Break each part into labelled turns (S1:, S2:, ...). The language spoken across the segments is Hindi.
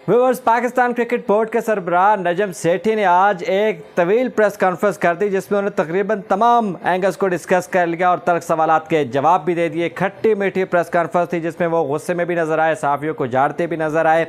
S1: व्यूअर्स, पाकिस्तान क्रिकेट बोर्ड के सरबराह नजम सेठी ने आज एक तवील प्रेस कॉन्फ्रेंस कर दी जिसमें उन्होंने तकरीबन तमाम एंगल्स को डिस्कस कर लिया और तर्क सवालात के जवाब भी दे दिए। खट्टी मीठी प्रेस कॉन्फ्रेंस थी जिसमें वो गुस्से में भी नजर आए, सहाफ़ियों को झाड़ते भी नजर आए,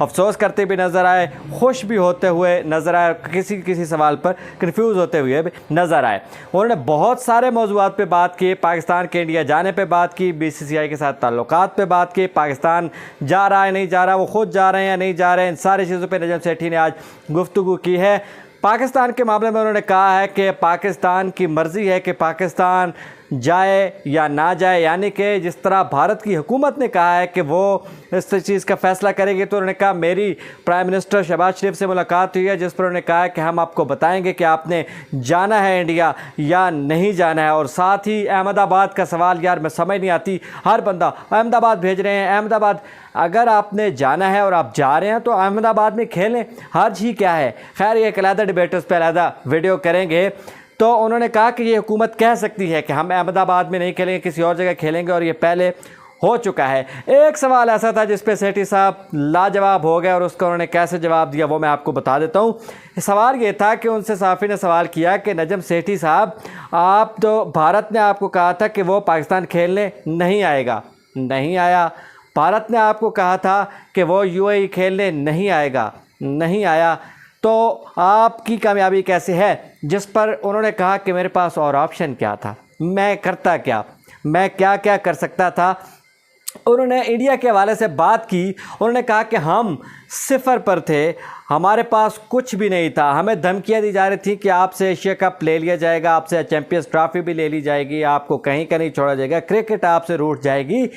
S1: अफसोस करते भी नजर आए, खुश भी होते हुए नजर आए, किसी सवाल पर कंफ्यूज होते हुए भी नजर आए। उन्होंने बहुत सारे मौज़ूआत पे बात की, पाकिस्तान के इंडिया जाने पे बात की, BCCI के साथ ताल्लुकात पे बात की, पाकिस्तान जा रहा है नहीं जा रहा, वो खुद जा रहे हैं या नहीं जा रहे हैं, इन सारी चीज़ों पे नजम सेठी ने आज गुफ्तगू की है। पाकिस्तान के मामले में उन्होंने कहा है कि पाकिस्तान की मर्ज़ी है कि पाकिस्तान जाए या ना जाए, यानी कि जिस तरह भारत की हुकूमत ने कहा है कि वो इस चीज़ का फ़ैसला करेगी। तो उन्होंने कहा मेरी प्राइम मिनिस्टर शहबाज शरीफ से मुलाकात हुई है जिस पर उन्होंने कहा है कि हम आपको बताएंगे कि आपने जाना है इंडिया या नहीं जाना है। और साथ ही अहमदाबाद का सवाल, यार मैं समझ नहीं आती, हर बंदा अहमदाबाद भेज रहे हैं। अहमदाबाद अगर आपने जाना है और आप जा रहे हैं तो अहमदाबाद में खेलें, हर्ज ही क्या है। खैर ये एक अलहदा डिबेटर्स पर अलहदा वीडियो करेंगे। तो उन्होंने कहा कि ये हुकूमत कह सकती है कि हम अहमदाबाद में नहीं खेलेंगे, किसी और जगह खेलेंगे, और ये पहले हो चुका है। एक सवाल ऐसा था जिस पे सेठी साहब लाजवाब हो गए और उसका उन्होंने कैसे जवाब दिया वो मैं आपको बता देता हूँ। सवाल ये था कि उनसे सहाफ़ी ने सवाल किया कि नजम सेठी साहब, आप तो भारत ने आपको कहा था कि वो पाकिस्तान खेलने नहीं आएगा, नहीं आया। भारत ने आपको कहा था कि वो UAE खेलने नहीं आएगा, नहीं आया। तो आपकी कामयाबी कैसे है? जिस पर उन्होंने कहा कि मेरे पास और ऑप्शन क्या था, मैं करता क्या, मैं क्या क्या कर सकता था। उन्होंने इंडिया के हवाले से बात की। उन्होंने कहा कि हम सिफर पर थे, हमारे पास कुछ भी नहीं था, हमें धमकियां दी जा रही थी कि आपसे एशिया कप ले लिया जाएगा, आपसे चैंपियंस ट्रॉफी भी ले ली जाएगी, आपको कहीं का नहीं छोड़ा जाएगा, क्रिकेट आपसे रूठ जाएगी।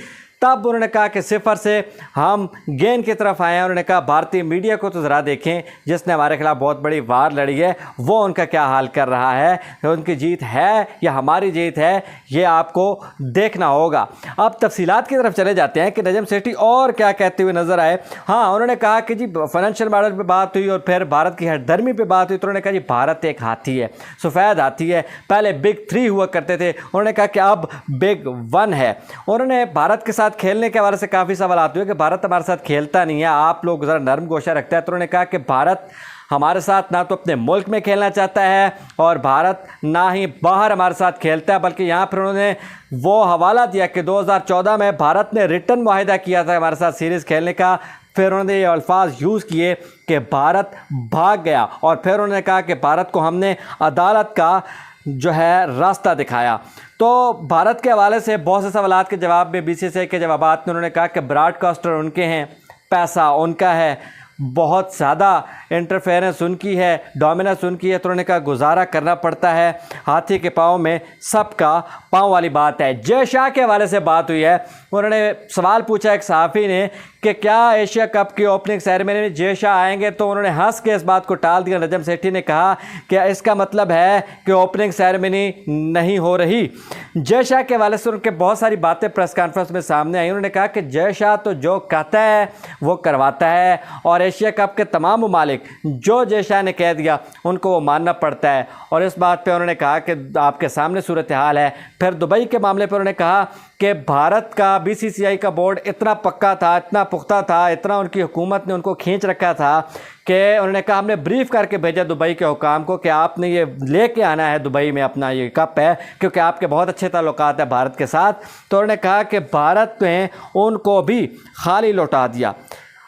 S1: तब उन्होंने कहा कि सिफर से हम गेंद की तरफ आए हैं। उन्होंने कहा भारतीय मीडिया को तो ज़रा देखें, जिसने हमारे खिलाफ बहुत बड़ी वार लड़ी है, वो उनका क्या हाल कर रहा है, उनकी जीत है या हमारी जीत है, ये आपको देखना होगा। अब तफसीलात की तरफ चले जाते हैं कि नजम सेठी और क्या कहते हुए नजर आए। हाँ, उन्होंने कहा कि जी फाइनेंशियल मॉडल पर बात हुई और फिर भारत की हरदर्मी पर बात हुई। तो उन्होंने कहा जी भारत एक हाथी है, सफ़ेद हाथी है, पहले बिग 3 हुआ करते थे, उन्होंने कहा कि अब बिग 1 है। उन्होंने भारत के साथ खेलने के हवाले से काफ़ी सवाल आते हुए कि भारत हमारे साथ खेलता नहीं है, आप लोग ज़रा नरम गोशा रखते हैं। तो उन्होंने कहा कि भारत हमारे साथ ना तो अपने मुल्क में खेलना चाहता है और भारत ना ही बाहर हमारे साथ खेलता है, बल्कि यहाँ पर उन्होंने वो हवाला दिया कि 2014 में भारत ने रिटर्न मुआहिदा किया था हमारे साथ सीरीज़ खेलने का। फिर उन्होंने ये अल्फाज यूज़ किए कि भारत भाग गया, और फिर उन्होंने कहा कि भारत को हमने अदालत का जो है रास्ता दिखाया। तो भारत के हवाले से बहुत से सवालात के जवाब में BCCI के जवाबात में उन्होंने कहा कि ब्रॉडकास्टर उनके हैं, पैसा उनका है, बहुत ज़्यादा इंटरफेरेंस उनकी है, डोमिनेंस उनकी है। तो उन्होंने कहा गुजारा करना पड़ता है, हाथी के पाँव में सबका पाँव वाली बात है। जय शाह के हवाले से बात हुई है। उन्होंने सवाल पूछा एक सहाफ़ी ने कि क्या एशिया कप की ओपनिंग सेरेमनी में जय शाह आएंगे, तो उन्होंने हंस के इस बात को टाल दिया। नजम सेठी ने कहा कि इसका मतलब है कि ओपनिंग सेरेमनी नहीं हो रही। जय शाह के हवाले से उनके बहुत सारी बातें प्रेस कॉन्फ्रेंस में सामने आई। उन्होंने कहा कि जय शाह तो जो कहता है वो करवाता है, और एशिया कप के तमाम ममालिक जो जय शाह ने कह दिया उनको वो मानना पड़ता है। और इस बात पे उन्होंने कहा कि आपके सामने सूरत हाल है। फिर दुबई के मामले पर उन्होंने कहा कि भारत का BCCI का बोर्ड इतना पक्का था, इतना पुख्ता था, इतना उनकी हुकूमत ने उनको खींच रखा था कि उन्होंने कहा हमने ब्रीफ करके भेजा दुबई के हुकाम को कि आपने ये लेके आना है दुबई में, अपना ये कप है, क्योंकि आपके बहुत अच्छे ताल्लुकात है भारत के साथ। तो उन्होंने कहा कि भारत ने उनको भी खाली लौटा दिया।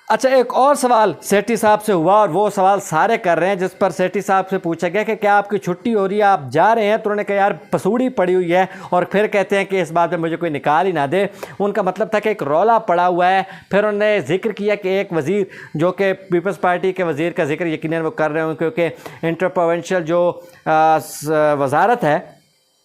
S1: अच्छा, एक और सवाल सेठी साहब से हुआ और वो सवाल सारे कर रहे हैं, जिस पर सेठी साहब से पूछा गया कि क्या आपकी छुट्टी हो रही है, आप जा रहे हैं? तो उन्होंने कहा यार पसूड़ी पड़ी हुई है, और फिर कहते हैं कि इस बात में मुझे कोई निकाल ही ना दे। उनका मतलब था कि एक रौला पड़ा हुआ है। फिर उन्होंने जिक्र किया कि एक वज़ीर जो कि पीपल्स पार्टी के वज़ीर का जिक्र यकीनन वो कर रहे हैं, क्योंकि इंटर प्रोविंशियल जो वजारत है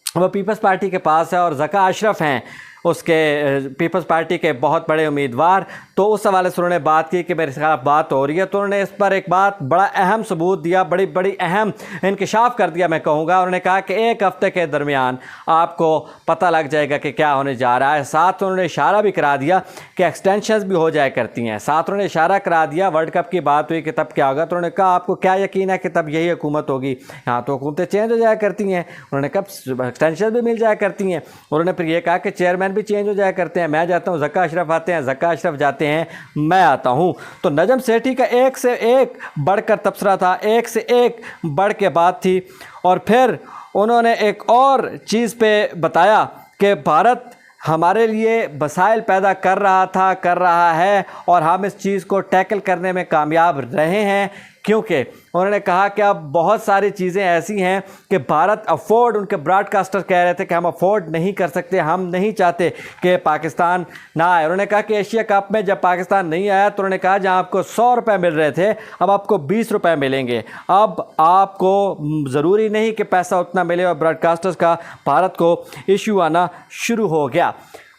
S1: वो पीपल्स पार्टी के पास है, और ज़का अशरफ हैं उसके पीपल्स पार्टी के बहुत बड़े उम्मीदवार। तो उस हवाले से उन्होंने बात की कि मेरे खिलाफ बात हो रही है। तो उन्होंने इस पर एक बात बड़ा अहम सबूत दिया, बड़ी अहम इंकशाफ कर दिया मैं कहूँगा। उन्होंने कहा कि एक हफ़्ते के दरमियान आपको पता लग जाएगा कि क्या होने जा रहा है। साथ उन्होंने इशारा भी करा दिया कि एक्सटेंशंस भी हो जाया करती हैं। साथ उन्होंने इशारा करा दिया, वर्ल्ड कप की बात हुई कि तब क्या होगा। तो उन्होंने कहा आपको क्या यकीन है कि तब यही हुकूमत होगी? यहाँ तो हुकूमतें चेंज हो जाया करती हैं। उन्होंने कहा एक्सटेंशन भी मिल जाया करती हैं। उन्होंने फिर ये कहा कि चेयरमैन भी चेंज हो जाया करते हैं, मैं जाता हूँ ज़का अशरफ आते हैं, ज़का अशरफ जाते हैं, मैं आता हूँ। तो नजम सेठी का एक से एक बढ़कर तबसरा था, एक से एक बढ़ के बात थी। और फिर उन्होंने एक और चीज़ पे बताया कि भारत हमारे लिए वसाइल पैदा कर रहा है और हम इस चीज़ को टैकल करने में कामयाब रहे हैं, क्योंकि उन्होंने कहा कि अब बहुत सारी चीज़ें ऐसी हैं कि भारत अफोर्ड, उनके ब्रॉडकास्टर कह रहे थे कि हम अफोर्ड नहीं कर सकते, हम नहीं चाहते कि पाकिस्तान ना आए। उन्होंने कहा कि एशिया कप में जब पाकिस्तान नहीं आया तो उन्होंने कहा जहां आपको 100 रुपये मिल रहे थे अब आपको 20 रुपये मिलेंगे, अब आपको ज़रूरी नहीं कि पैसा उतना मिले। और ब्रॉडकास्टर्स का भारत को इशू आना शुरू हो गया।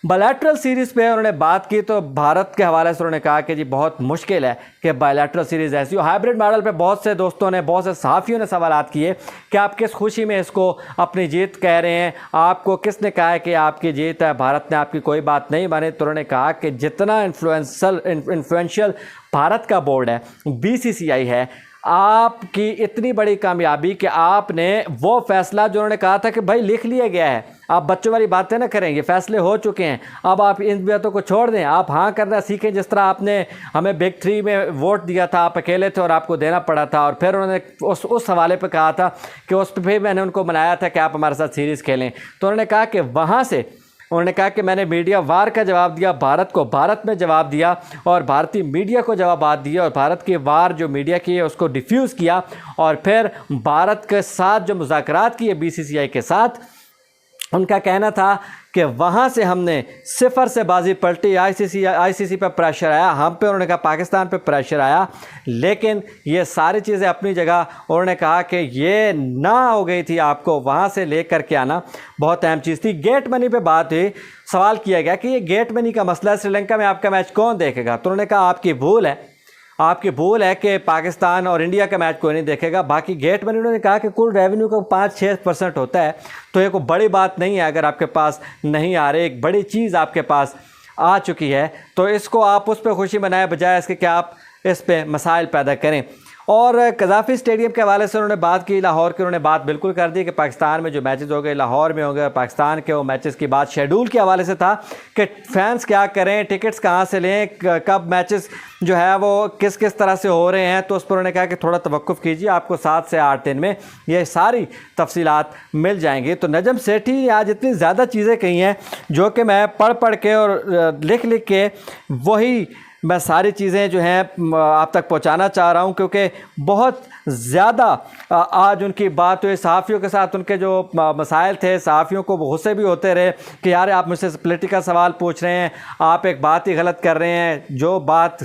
S1: बायलैटरल सीरीज़ पे उन्होंने बात की तो भारत के हवाले से उन्होंने कहा कि जी बहुत मुश्किल है कि बायलैटरल सीरीज़ ऐसी हो। हाइब्रिड मॉडल पे बहुत से दोस्तों ने, बहुत से सहाफ़ियों ने सवालात किए कि आप किस खुशी में इसको अपनी जीत कह रहे हैं, आपको किसने कहा है कि आपकी जीत है, भारत ने आपकी कोई बात नहीं मानी। तो उन्होंने कहा कि जितना इन्फ्लुएंशियल भारत का बोर्ड है, BCCI है, आपकी इतनी बड़ी कामयाबी कि आपने वो फैसला जो उन्होंने कहा था कि भाई लिख लिया गया है, आप बच्चों वाली बातें ना करें, ये फैसले हो चुके हैं, अब आप इन बातों को छोड़ दें, आप हाँ करना सीखें। जिस तरह आपने हमें बिग 3 में वोट दिया था, आप अकेले थे और आपको देना पड़ा था, और फिर उन्होंने उस हवाले पे कहा था कि उस पर भी मैंने उनको मनाया था कि आप हमारे साथ सीरीज़ खेलें। तो उन्होंने कहा कि वहाँ से उन्होंने कहा कि मैंने मीडिया वार का जवाब दिया, भारत को भारत में जवाब दिया और भारतीय मीडिया को जवाब दिया, और भारत की वार जो मीडिया की है उसको डिफ्यूज़ किया, और फिर भारत के साथ जो मुज़ाकरात किए BCCI के साथ, उनका कहना था कि वहाँ से हमने 0 से बाजी पलटी। ICC पर प्रेशर आया हम पे, उन्होंने कहा पाकिस्तान पे प्रेशर आया, लेकिन ये सारी चीज़ें अपनी जगह। उन्होंने कहा कि ये ना हो गई थी, आपको वहाँ से लेकर के आना बहुत अहम चीज़ थी। गेट मनी पे बात हुई, सवाल किया गया कि ये गेट मनी का मसला है, श्रीलंका में आपका मैच कौन देखेगा? तो उन्होंने कहा आपकी भूल है कि पाकिस्तान और इंडिया का मैच कोई नहीं देखेगा, बाकी गेट मनी उन्होंने कहा कि कुल रेवेन्यू का 5-6% होता है, तो ये कोई बड़ी बात नहीं है। अगर आपके पास नहीं आ रहे, एक बड़ी चीज़ आपके पास आ चुकी है, तो इसको आप उस पर खुशी मनाए बजाय इसके कि आप इस पर मसाइल पैदा करें। और कज़ाफ़ी स्टेडियम के हवाले से उन्होंने बात की, लाहौर की उन्होंने बात बिल्कुल कर दी कि पाकिस्तान में जो मैचेस हो गए लाहौर में होंगे, और पाकिस्तान के वो मैचेस की बात शेड्यूल के हवाले से था कि फैंस क्या करें, टिकट्स कहाँ से लें, कब मैचेस जो है वो किस किस तरह से हो रहे हैं। तो उस पर उन्होंने कहा कि थोड़ा तवक्कुफ़ कीजिए, आपको 7 से 8 दिन में ये सारी तफसीलात मिल जाएंगी। तो नजम सेठी ने आज इतनी ज़्यादा चीज़ें कही हैं जो कि मैं पढ़ के और लिख के वही मैं सारी चीज़ें जो हैं आप तक पहुंचाना चाह रहा हूं, क्योंकि बहुत ज़्यादा आज उनकी बात हुई सहाफ़ियों के साथ। उनके जो मसाइल थे, सहाफ़ियों को गुस्से भी होते रहे कि यार आप मुझसे पॉलिटिकल सवाल पूछ रहे हैं, आप एक बात ही गलत कर रहे हैं, जो बात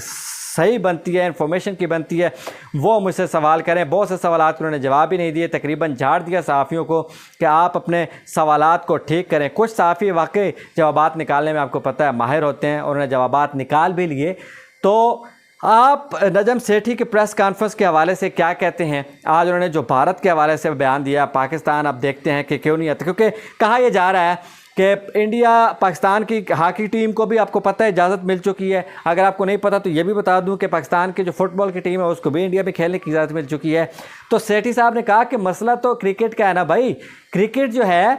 S1: सही बनती है, इन्फॉर्मेशन की बनती है, वो मुझसे सवाल करें। बहुत से सवालात उन्होंने जवाब ही नहीं दिए, तकरीबन झाड़ दिया सहाफ़ियों को कि आप अपने सवालात को ठीक करें। कुछ सहाफ़ी वाकई जवाबात निकालने में आपको पता है माहिर होते हैं, और उन्होंने जवाबात निकाल भी लिए। तो आप नजम सेठी के प्रेस कॉन्फ्रेंस के हवाले से क्या कहते हैं? आज उन्होंने जो भारत के हवाले से बयान दिया, पाकिस्तान अब देखते हैं कि क्यों नहीं आता, क्योंकि कहा यह जा रहा है कि इंडिया पाकिस्तान की हॉकी टीम को भी आपको पता है इजाज़त मिल चुकी है। अगर आपको नहीं पता तो ये भी बता दूं कि पाकिस्तान की जो फुटबॉल की टीम है उसको भी इंडिया में खेलने की इजाज़त मिल चुकी है। तो सेठी साहब ने कहा कि मसला तो क्रिकेट का है ना भाई, क्रिकेट जो है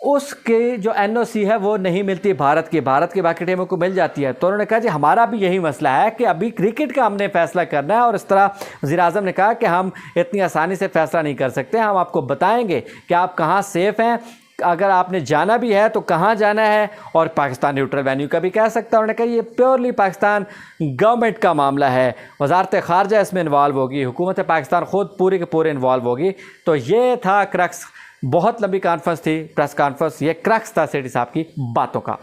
S1: उसके जो NOC है वो नहीं मिलती भारत की बाकी टीमों को मिल जाती है। तो उन्होंने कहा जी हमारा भी यही मसला है कि अभी क्रिकेट का हमने फैसला करना है, और इस तरह वज़ीर-ए-आज़म ने कहा कि हम इतनी आसानी से फैसला नहीं कर सकते, हम आपको बताएंगे कि आप कहाँ सेफ़ हैं, अगर आपने जाना भी है तो कहाँ जाना है, और पाकिस्तान न्यूट्रल वेन्यू का भी कह सकता है। उन्होंने कहा ये प्योरली पाकिस्तान गवर्नमेंट का मामला है, वज़ारत ख़ारजा इसमें इन्वॉल्व होगी, हुकूमत पाकिस्तान ख़ुद पूरी के पूरे इन्वॉल्व होगी। तो ये था क्रक्स, बहुत लंबी कॉन्फ्रेंस थी, प्रेस कॉन्फ्रेंस, ये क्रक्स था सेठी साहब की बातों का।